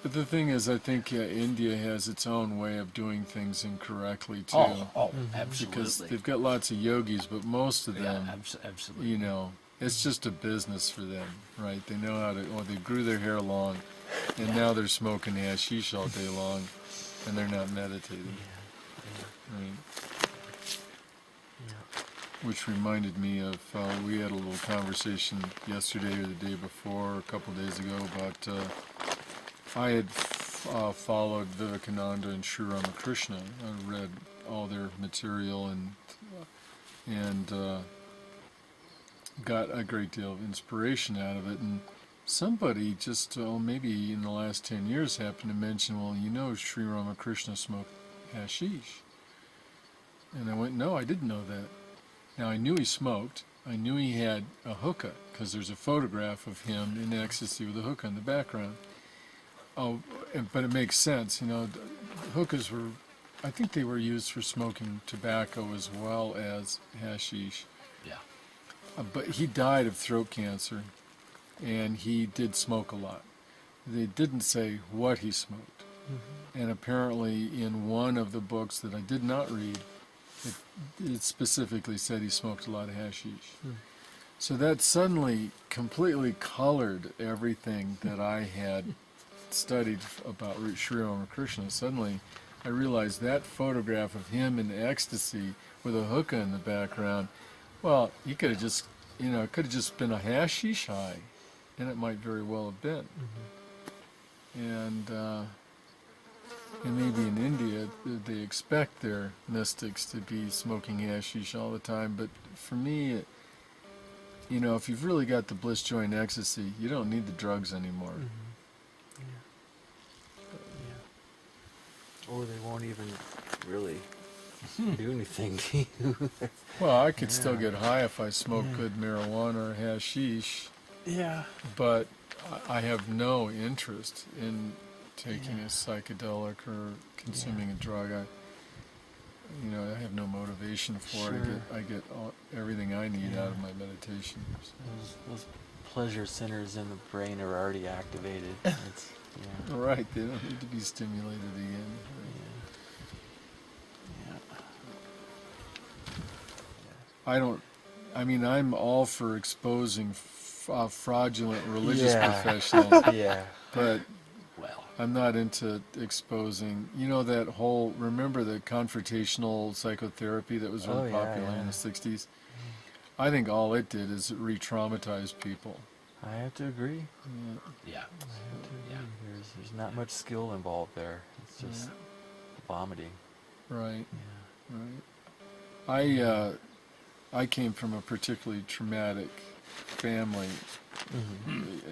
But the thing is, I think India has its own way of doing things incorrectly too. Absolutely. Because they've got lots of yogis, but most of them, absolutely. you know, it's just a business for them, right? They know how to, they grew their hair long, and now they're smoking hashish all day long, and they're not meditating. Right. Which reminded me of, we had a little conversation yesterday or the day before, a couple days ago, about, I had followed Vivekananda and Sri Ramakrishna. I read all their material and got a great deal of inspiration out of it. And somebody just, maybe in the last 10 years, happened to mention, well, you know, Sri Ramakrishna smoked hashish. And I went, no, I didn't know that. Now, I knew he smoked. I knew he had a hookah, because there's a photograph of him in ecstasy with a hookah in the background. Oh, but it makes sense, you know, hookahs were, I think they were used for smoking tobacco as well as hashish. Yeah. But he died of throat cancer, and he did smoke a lot. They didn't say what he smoked. Mm-hmm. And apparently in one of the books that I did not read, it specifically said he smoked a lot of hashish. Mm. So that suddenly completely colored everything that I had studied about Sri Ramakrishna. Suddenly I realized that photograph of him in ecstasy with a hookah in the background, well, he could have just, you know, it could have just been a hashish high, and it might very well have been. Mm-hmm. And maybe in India they expect their mystics to be smoking hashish all the time, but for me, you know, if you've really got the bliss, joy, and ecstasy, you don't need the drugs anymore. Mm-hmm. Yeah. Or they won't even really do anything to you. Well, I could still get high if I smoked good marijuana or hashish. Yeah. But I have no interest in taking a psychedelic or consuming a drug. I have no motivation for it. I get everything I need out of my meditation. Those pleasure centers in the brain are already activated. It's, Right, they don't need to be stimulated again. I'm all for exposing fraudulent religious professionals. But I'm not into exposing, that whole, remember the confrontational psychotherapy that was really popular in the 60s? I think all it did is it re-traumatized people. I have to agree. Yeah. I have to agree. There's not much skill involved there. It's just vomiting. Right. Right. I came from a particularly traumatic family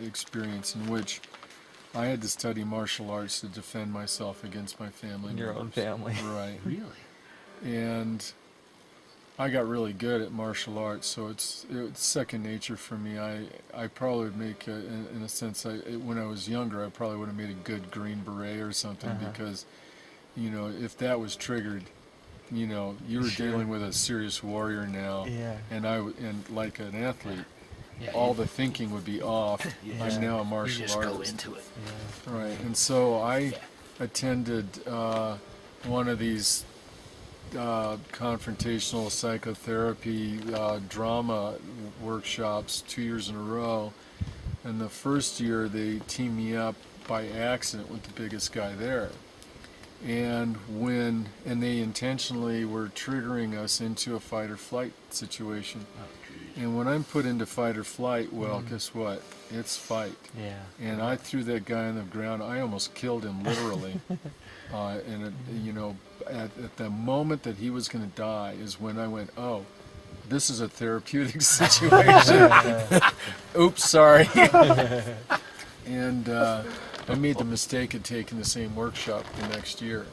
experience in which I had to study martial arts to defend myself against my family. Your own family. Right. Really? And I got really good at martial arts, so it's second nature for me. I probably would make, in a sense, when I was younger, I probably would have made a good Green Beret or something, because, if that was triggered, you were dealing with a serious warrior now, and like an athlete. All the thinking would be off. I'm now a martial artist. You just go into it. Right, and so I attended one of these confrontational psychotherapy drama workshops 2 years in a row. And the first year they teamed me up by accident with the biggest guy there. And they intentionally were triggering us into a fight or flight situation. And when I'm put into fight or flight, well, guess what? It's fight. Yeah. And I threw that guy on the ground. I almost killed him, literally. At the moment that he was going to die is when I went, oh, this is a therapeutic situation. Oops, sorry. And I made the mistake of taking the same workshop the next year.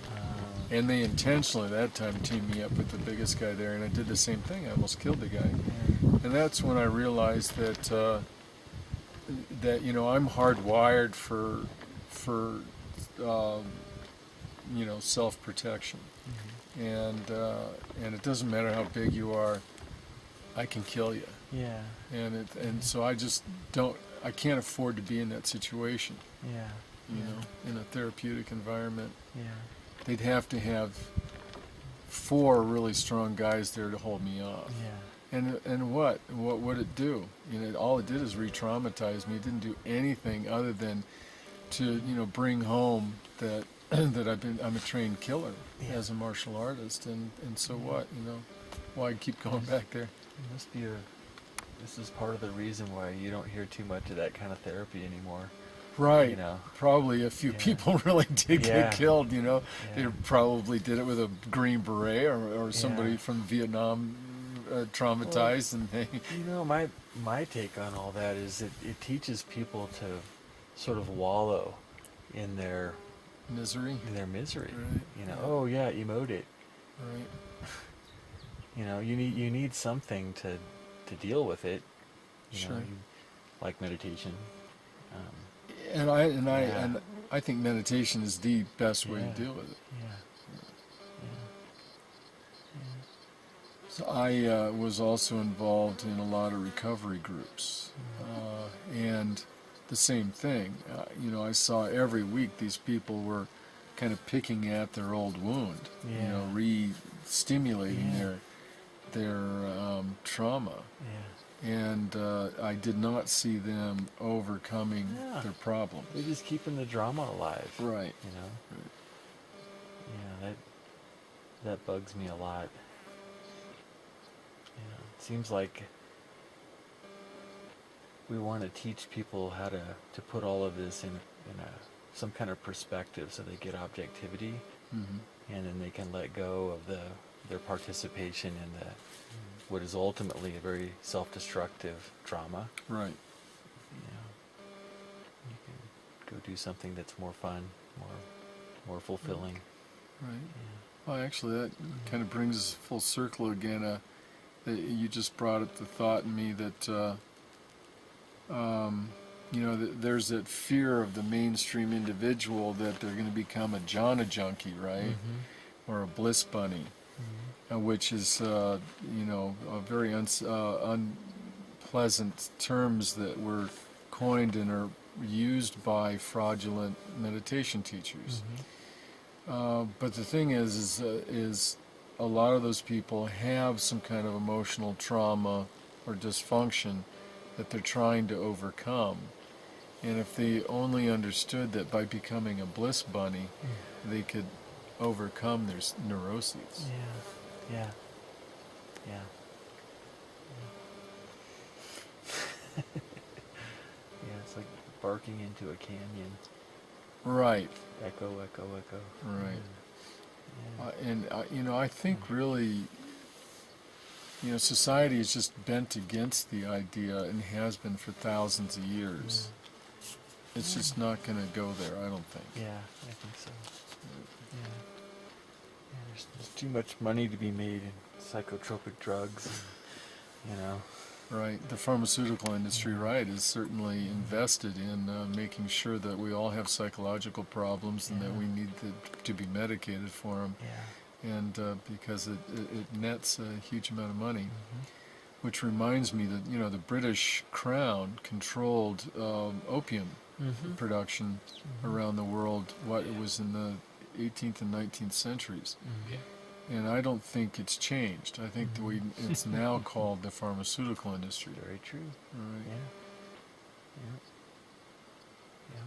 And they intentionally, that time, teamed me up with the biggest guy there, and I did the same thing. I almost killed the guy. And that's when I realized that I'm hardwired for self-protection. And it doesn't matter how big you are, I can kill you. Yeah. And so I just I can't afford to be in that situation. Yeah. you know, in a therapeutic environment. Yeah. They'd have to have 4 really strong guys there to hold me off. Yeah. And what would it do? You know, all it did is re-traumatize me. It didn't do anything other than to, you know, bring home that that I'm a trained killer as a martial artist, and so what, you know, why keep going back there? It must be this is part of the reason why you don't hear too much of that kind of therapy anymore. Right. You know. Probably a few people really did Yeah. get killed, you know. Yeah. They probably did it with a Green Beret or somebody Yeah. from Vietnam traumatized, and they... You know, my take on all that is it teaches people to sort of wallow in their Misery. misery. Right. You know, Yeah. oh yeah, emote it. Right. You know, you need something to deal with it. You Sure. know, like meditation. And I Yeah. I think meditation is the best way Yeah. to deal with it. Yeah. So I was also involved in a lot of recovery groups, and the same thing. You know, I saw every week these people were kind of picking at their old wound, you know, Yeah. re-stimulating Yeah. their trauma. Yeah. And I did not see them overcoming Yeah. their problem. They're just keeping the drama alive. Right. You know. Yeah, that bugs me a lot. You know, it seems like we want to teach people how to put all of this in some kind of perspective, so they get objectivity, Hmm. and then they can let go of their participation in what is ultimately a very self-destructive trauma. Right. You know, you can go do something that's more fun, more fulfilling. Right. Yeah. Well, actually, that kind of brings us full circle again. That you just brought up the thought in me that, you know, there's that fear of the mainstream individual that they're going to become a Jhana junkie, right? Mm-hmm. Or a Bliss bunny, Mm-hmm. which is, you know, a very unpleasant terms that were coined and are used by fraudulent meditation teachers. But the thing is a lot of those people have some kind of emotional trauma or dysfunction that they're trying to overcome. And if they only understood that by becoming a Bliss bunny, they could overcome their neuroses. Yeah. Yeah. Yeah. Yeah, it's like barking into a canyon. Right, Echo, echo, echo. right. Yeah. And you know, I think really, you know, society is just bent against the idea and has been for thousands of years. It's just not going to go there, I don't think. Yeah, I think so. Yeah. Yeah, there's too much money to be made in psychotropic drugs, you know. Right. The pharmaceutical industry, right, is certainly invested in making sure that we all have psychological problems and that we need to be medicated for them. Yeah. And because it nets a huge amount of money. Which reminds me that, you know, the British Crown controlled opium production around the world. It was in the 18th and 19th centuries. Yeah. And I don't think it's changed. I think it's now called the pharmaceutical industry. Very true. Right. Yeah. Yeah. Yeah.